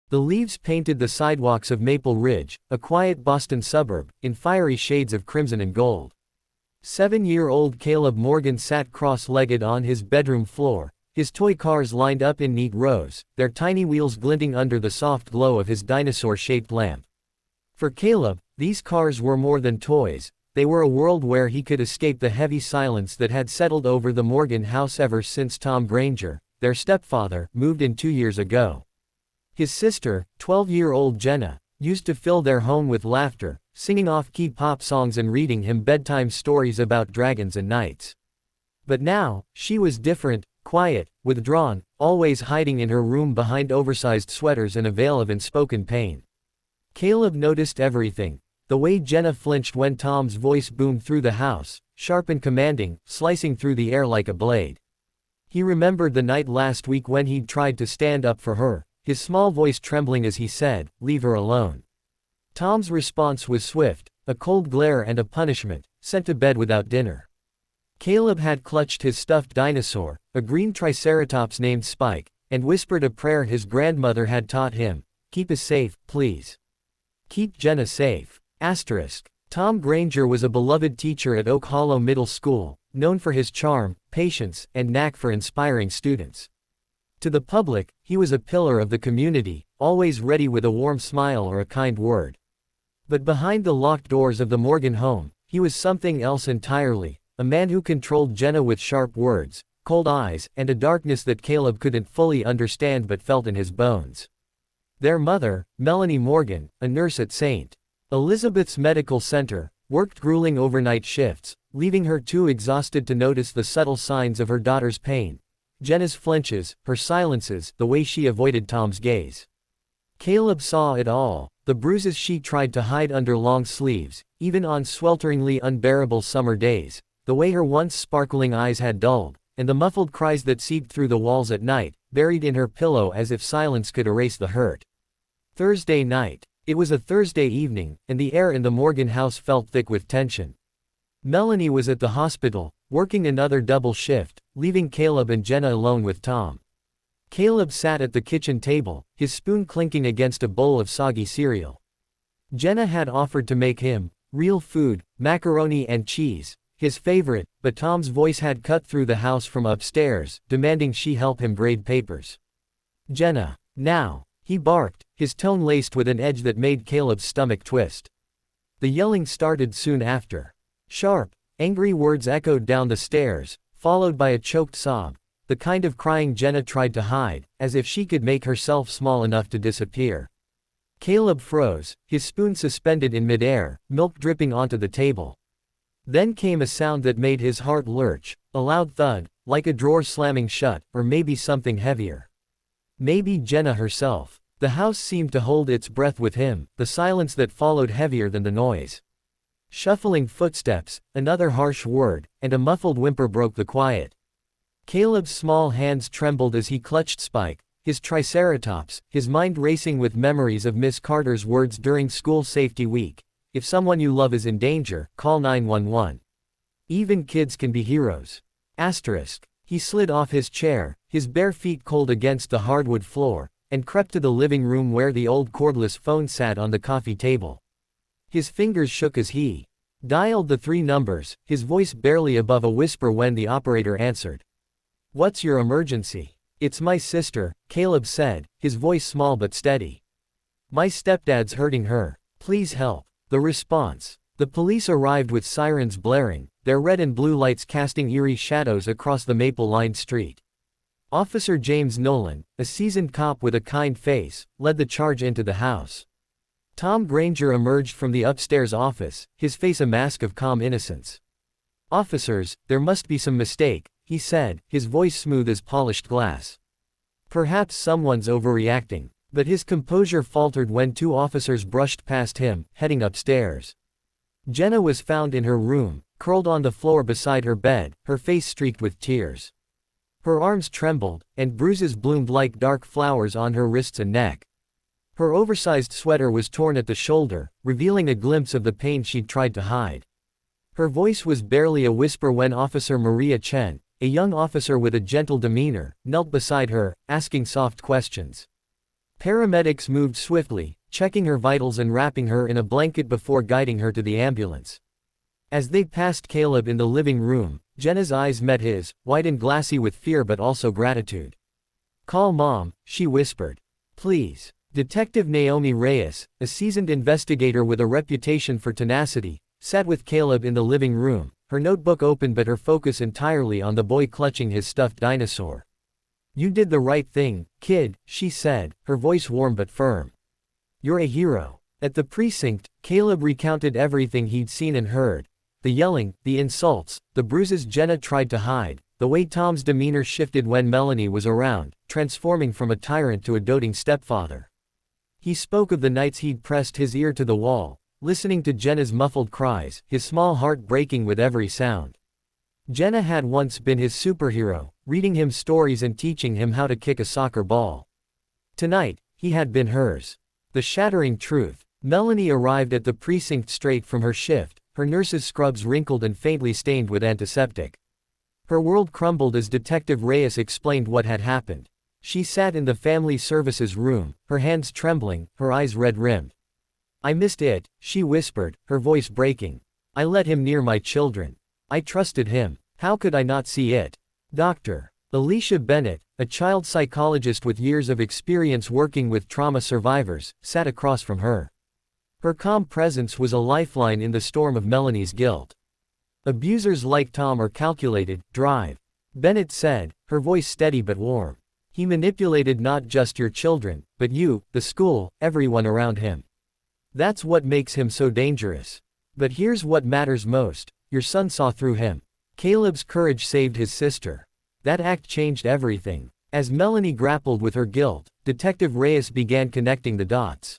The leaves painted the sidewalks of Maple Ridge, a quiet Boston suburb, in fiery shades of crimson and gold. 7-year-old Caleb Morgan sat cross-legged on his bedroom floor, his toy cars lined up in neat rows, their tiny wheels glinting under the soft glow of his dinosaur-shaped lamp. For Caleb, these cars were more than toys. They were a world where he could escape the heavy silence that had settled over the Morgan house ever since Tom Granger, their stepfather, moved in 2 years ago. His sister, 12-year-old Jenna, used to fill their home with laughter, singing off-key pop songs and reading him bedtime stories about dragons and knights. But now, she was different, quiet, withdrawn, always hiding in her room behind oversized sweaters and a veil of unspoken pain. Caleb noticed everything. The way Jenna flinched when Tom's voice boomed through the house, sharp and commanding, slicing through the air like a blade. He remembered the night last week when he'd tried to stand up for her, his small voice trembling as he said, "Leave her alone." Tom's response was swift, a cold glare and a punishment, sent to bed without dinner. Caleb had clutched his stuffed dinosaur, a green triceratops named Spike, and whispered a prayer his grandmother had taught him, "Keep us safe, please. Keep Jenna safe." Tom Granger was a beloved teacher at Oak Hollow Middle School, known for his charm, patience, and knack for inspiring students. To the public, he was a pillar of the community, always ready with a warm smile or a kind word. But behind the locked doors of the Morgan home, he was something else entirely, a man who controlled Jenna with sharp words, cold eyes, and a darkness that Caleb couldn't fully understand but felt in his bones. Their mother, Melanie Morgan, a nurse at St. Elizabeth's Medical Center, worked grueling overnight shifts, leaving her too exhausted to notice the subtle signs of her daughter's pain. Jenna's flinches, her silences, the way she avoided Tom's gaze. Caleb saw it all, the bruises she tried to hide under long sleeves, even on swelteringly unbearable summer days, the way her once sparkling eyes had dulled, and the muffled cries that seeped through the walls at night, buried in her pillow as if silence could erase the hurt. Thursday night. It was a Thursday evening, and the air in the Morgan house felt thick with tension. Melanie was at the hospital, working another double shift, leaving Caleb and Jenna alone with Tom. Caleb sat at the kitchen table, his spoon clinking against a bowl of soggy cereal. Jenna had offered to make him real food, macaroni and cheese, his favorite, but Tom's voice had cut through the house from upstairs, demanding she help him grade papers. "Jenna, now," he barked, his tone laced with an edge that made Caleb's stomach twist. The yelling started soon after. Sharp, angry words echoed down the stairs, followed by a choked sob, the kind of crying Jenna tried to hide, as if she could make herself small enough to disappear. Caleb froze, his spoon suspended in midair, milk dripping onto the table. Then came a sound that made his heart lurch, a loud thud, like a drawer slamming shut, or maybe something heavier. Maybe Jenna herself. The house seemed to hold its breath with him, the silence that followed heavier than the noise. Shuffling footsteps, another harsh word, and a muffled whimper broke the quiet. Caleb's small hands trembled as he clutched Spike, his triceratops, his mind racing with memories of Miss Carter's words during school safety week. "If someone you love is in danger, call 911. Even kids can be heroes." He slid off his chair, his bare feet cold against the hardwood floor, and crept to the living room where the old cordless phone sat on the coffee table. His fingers shook as he dialed the 3 numbers, his voice barely above a whisper when the operator answered. "What's your emergency?" "It's my sister," Caleb said, his voice small but steady. "My stepdad's hurting her. Please help." The response. The police arrived with sirens blaring, their red and blue lights casting eerie shadows across the maple-lined street. Officer James Nolan, a seasoned cop with a kind face, led the charge into the house. Tom Granger emerged from the upstairs office, his face a mask of calm innocence. "Officers, there must be some mistake," he said, his voice smooth as polished glass. "Perhaps someone's overreacting." But his composure faltered when 2 officers brushed past him, heading upstairs. Jenna was found in her room, curled on the floor beside her bed, her face streaked with tears. Her arms trembled, and bruises bloomed like dark flowers on her wrists and neck. Her oversized sweater was torn at the shoulder, revealing a glimpse of the pain she'd tried to hide. Her voice was barely a whisper when Officer Maria Chen, a young officer with a gentle demeanor, knelt beside her, asking soft questions. Paramedics moved swiftly, checking her vitals and wrapping her in a blanket before guiding her to the ambulance. As they passed Caleb in the living room, Jenna's eyes met his, wide and glassy with fear but also gratitude. "Call Mom," she whispered. "Please." Detective Naomi Reyes, a seasoned investigator with a reputation for tenacity, sat with Caleb in the living room, her notebook open but her focus entirely on the boy clutching his stuffed dinosaur. "You did the right thing, kid," she said, her voice warm but firm. "You're a hero." At the precinct, Caleb recounted everything he'd seen and heard. The yelling, the insults, the bruises Jenna tried to hide, the way Tom's demeanor shifted when Melanie was around, transforming from a tyrant to a doting stepfather. He spoke of the nights he'd pressed his ear to the wall, listening to Jenna's muffled cries, his small heart breaking with every sound. Jenna had once been his superhero, reading him stories and teaching him how to kick a soccer ball. Tonight, he had been hers. The shattering truth. Melanie arrived at the precinct straight from her shift, her nurse's scrubs wrinkled and faintly stained with antiseptic. Her world crumbled as Detective Reyes explained what had happened. She sat in the family services room, her hands trembling, her eyes red-rimmed. "I missed it," she whispered, her voice breaking. "I let him near my children. I trusted him. How could I not see it?" Dr. Alicia Bennett, a child psychologist with years of experience working with trauma survivors, sat across from her. Her calm presence was a lifeline in the storm of Melanie's guilt. "Abusers like Tom are calculated, drive," Bennett said, her voice steady but warm. "He manipulated not just your children, but you, the school, everyone around him. That's what makes him so dangerous. But here's what matters most. Your son saw through him. Caleb's courage saved his sister. That act changed everything." As Melanie grappled with her guilt, Detective Reyes began connecting the dots.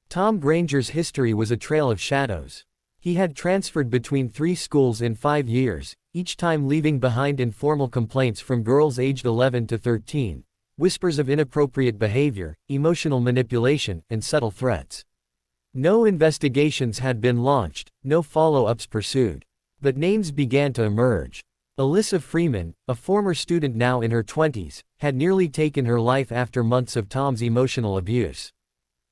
Tom Granger's history was a trail of shadows. He had transferred between 3 schools in 5 years, each time leaving behind informal complaints from girls aged 11 to 13, whispers of inappropriate behavior, emotional manipulation, and subtle threats. No investigations had been launched, no follow-ups pursued. But names began to emerge. Alyssa Freeman, a former student now in her 20s, had nearly taken her life after months of Tom's emotional abuse.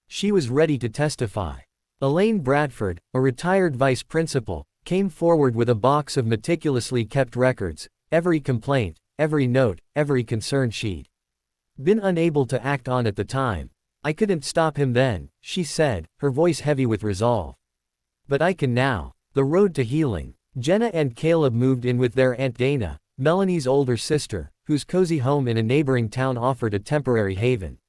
She was ready to testify. Elaine Bradford, a retired vice principal, came forward with a box of meticulously kept records, every complaint, every note, every concern she'd been unable to act on at the time. "I couldn't stop him then," she said, her voice heavy with resolve. "But I can now." The road to healing. Jenna and Caleb moved in with their Aunt Dana, Melanie's older sister, whose cozy home in a neighboring town offered a temporary haven.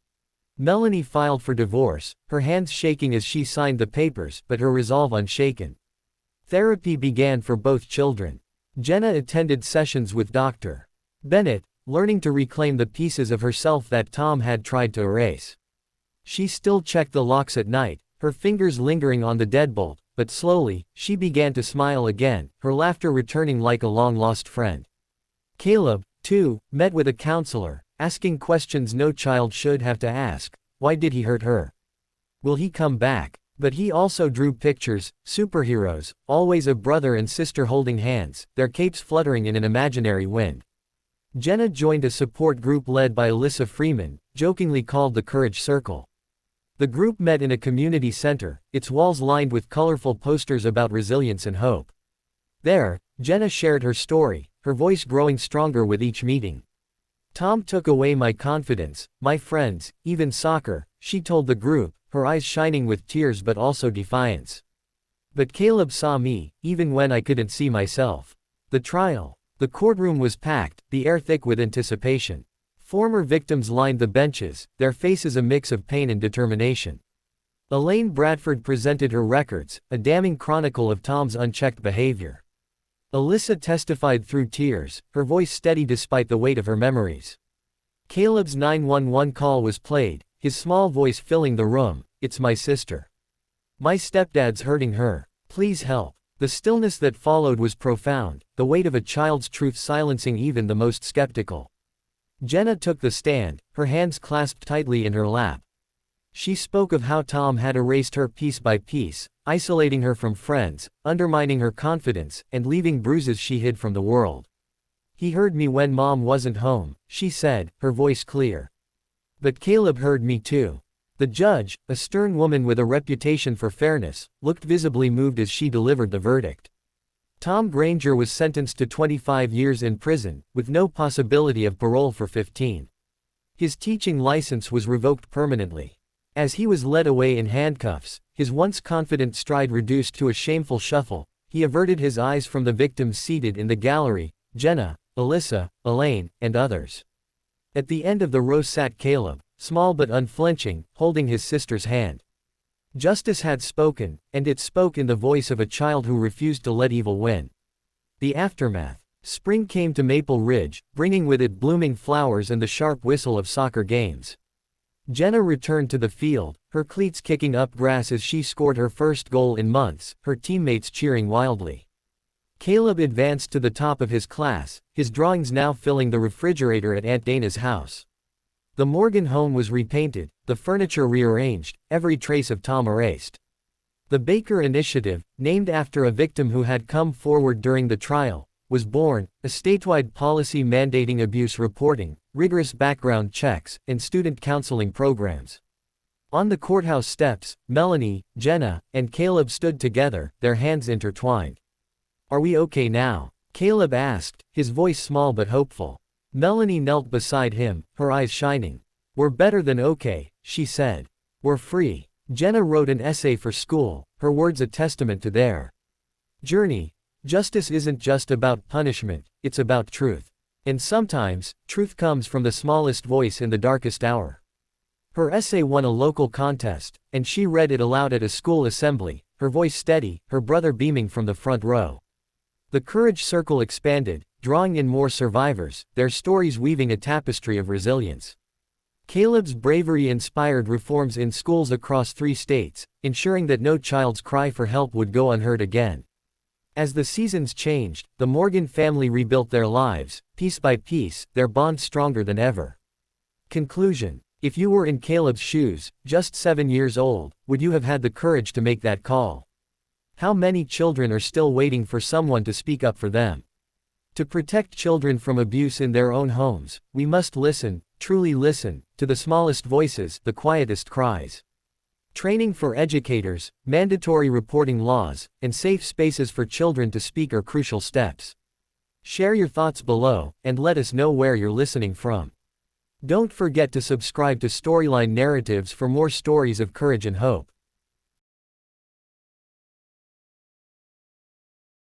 Melanie filed for divorce, her hands shaking as she signed the papers, but her resolve unshaken. Therapy began for both children. Jenna attended sessions with Dr. Bennett, learning to reclaim the pieces of herself that Tom had tried to erase. She still checked the locks at night, her fingers lingering on the deadbolt, but slowly, she began to smile again, her laughter returning like a long-lost friend. Caleb, too, met with a counselor, asking questions no child should have to ask. Why did he hurt her? Will he come back? But he also drew pictures, superheroes, always a brother and sister holding hands, their capes fluttering in an imaginary wind. Jenna joined a support group led by Alyssa Freeman, jokingly called the Courage Circle. The group met in a community center, its walls lined with colorful posters about resilience and hope. There, Jenna shared her story, her voice growing stronger with each meeting. "Tom took away my confidence, my friends, even soccer," she told the group, her eyes shining with tears but also defiance. "But Caleb saw me, even when I couldn't see myself." The trial. The courtroom was packed, the air thick with anticipation. Former victims lined the benches, their faces a mix of pain and determination. Elaine Bradford presented her records, a damning chronicle of Tom's unchecked behavior. Alyssa testified through tears, her voice steady despite the weight of her memories. Caleb's 911 call was played, his small voice filling the room. "It's my sister. My stepdad's hurting her. Please help." The stillness that followed was profound, the weight of a child's truth silencing even the most skeptical. Jenna took the stand, her hands clasped tightly in her lap. She spoke of how Tom had erased her piece by piece, isolating her from friends, undermining her confidence, and leaving bruises she hid from the world. "He heard me when Mom wasn't home," she said, her voice clear. "But Caleb heard me too. The judge, a stern woman with a reputation for fairness, looked visibly moved as she delivered the verdict. Tom Granger was sentenced to 25 years in prison, with no possibility of parole for 15. His teaching license was revoked permanently. As he was led away in handcuffs, his once confident stride reduced to a shameful shuffle. He averted his eyes from the victims seated in the gallery, Jenna, Alyssa, Elaine, and others. At the end of the row sat Caleb, small but unflinching, holding his sister's hand. Justice had spoken, and it spoke in the voice of a child who refused to let evil win. The aftermath. Spring came to Maple Ridge, bringing with it blooming flowers and the sharp whistle of soccer games. Jenna returned to the field, her cleats kicking up grass as she scored her first goal in months, her teammates cheering wildly. Caleb advanced to the top of his class, his drawings now filling the refrigerator at Aunt Dana's house. The Morgan home was repainted, the furniture rearranged, every trace of Tom erased. The Baker Initiative, named after a victim who had come forward during the trial, was born, a statewide policy mandating abuse reporting, rigorous background checks, and student counseling programs. On the courthouse steps, Melanie, Jenna, and Caleb stood together, their hands intertwined. "Are we okay now?" Caleb asked, his voice small but hopeful. Melanie knelt beside him, her eyes shining. "We're better than okay," she said. "We're free." Jenna wrote an essay for school, her words a testament to their journey. Justice isn't just about punishment, it's about truth. And sometimes, truth comes from the smallest voice in the darkest hour. Her essay won a local contest, and she read it aloud at a school assembly, her voice steady, her brother beaming from the front row. The courage circle expanded, drawing in more survivors, their stories weaving a tapestry of resilience. Caleb's bravery inspired reforms in schools across 3 states, ensuring that no child's cry for help would go unheard again. As the seasons changed, the Morgan family rebuilt their lives, piece by piece, their bond stronger than ever. Conclusion. If you were in Caleb's shoes, just 7 years old, would you have had the courage to make that call? How many children are still waiting for someone to speak up for them? To protect children from abuse in their own homes, we must listen, truly listen, to the smallest voices, the quietest cries. Training for educators, mandatory reporting laws, and safe spaces for children to speak are crucial steps. Share your thoughts below, and let us know where you're listening from. Don't forget to subscribe to Storyline Narratives for more stories of courage and hope.